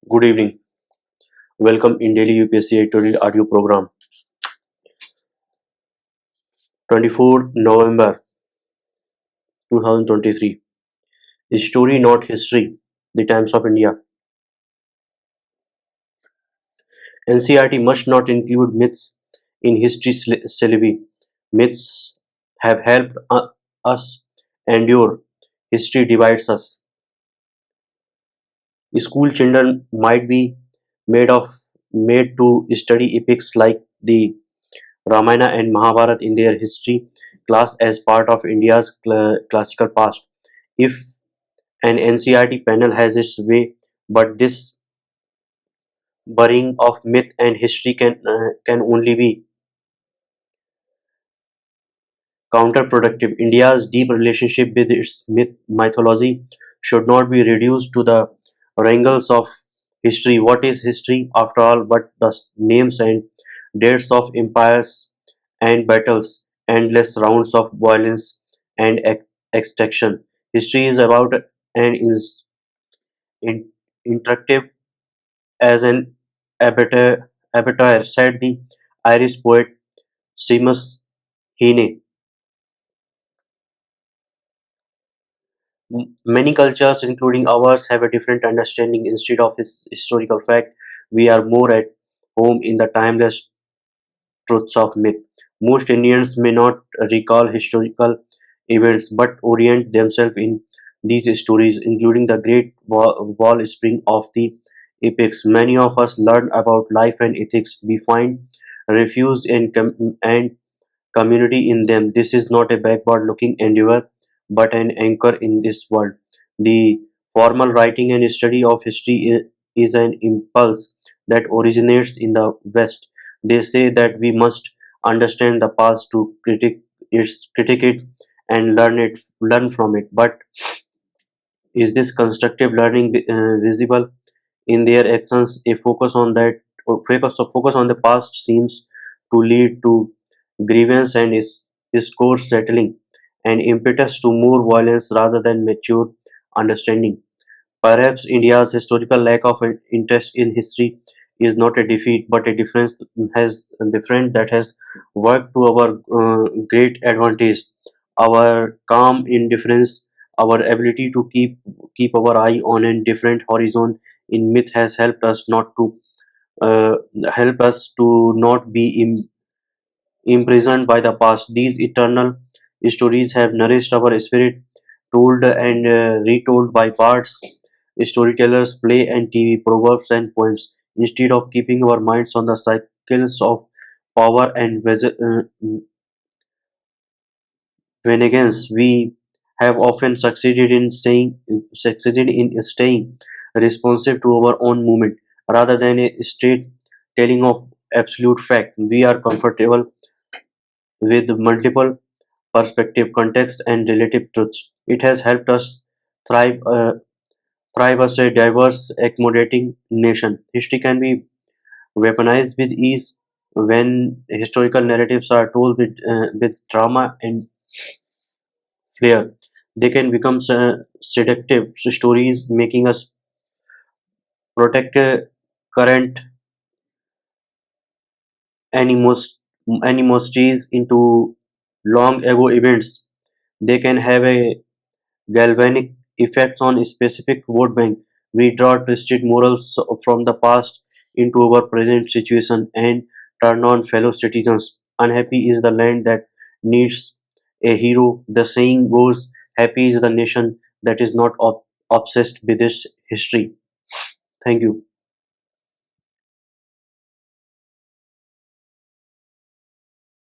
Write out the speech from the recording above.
Good evening. Welcome in daily UPSC editorial audio program. 24 November 2023. Story not history. The Times of India. NCRT must not include myths in history syllabi. Myths have helped us endure. History divides us. School children might be made of made to study epics like the Ramayana and Mahabharata in their history class as part of India's classical past. If an NCRT panel has its way, but this burying of myth and history can only be counterproductive. India's deep relationship with its mythology should not be reduced to the wrangles of history. What is history, after all, but the names and dates of empires and battles, endless rounds of violence and extraction? History is about an in, interactive as an abattoir, said the Irish poet Seamus Heaney. Many cultures, including ours, have a different understanding. Instead of historical fact, we are more at home in the timeless truths of myth. Most Indians may not recall historical events but orient themselves in these stories, including the great wall spring of the epics. Many of us learn about life and ethics. We find refuge and community in them. This is not a backward looking endeavor, but an anchor in this world. The formal writing and study of history is an impulse that originates in the West. They say that we must understand the past to critique it and learn from it. But is this constructive learning visible in their actions? A focus on the past seems to lead to grievance and discourse settling, an impetus to more violence rather than mature understanding. Perhaps India's historical lack of interest in history is not a defeat, but a difference that has worked to our great advantage. Our calm indifference, our ability to keep our eye on a different horizon in myth has uh, help us to not be imprisoned by the past. These eternal stories have nourished our spirit, told and retold by bards, storytellers, play and TV, proverbs and poems. Instead of keeping our minds on the cycles of power and vengeance, we have often succeeded in staying responsive to our own movement rather than a straight telling of absolute fact. We are comfortable with multiple perspective, context, and relative truths. It has helped us thrive, uh, thrive as a diverse, accommodating nation. History can be weaponized with ease when historical narratives are told with drama and flair. They can become seductive stories, making us protect current animos- animosities into long ago events. They can have a galvanic effects on specific vote bank. We draw twisted morals from the past into our present situation and turn on fellow citizens. Unhappy is the land that needs a hero. The saying goes, happy is the nation that is not obsessed with its history. Thank you.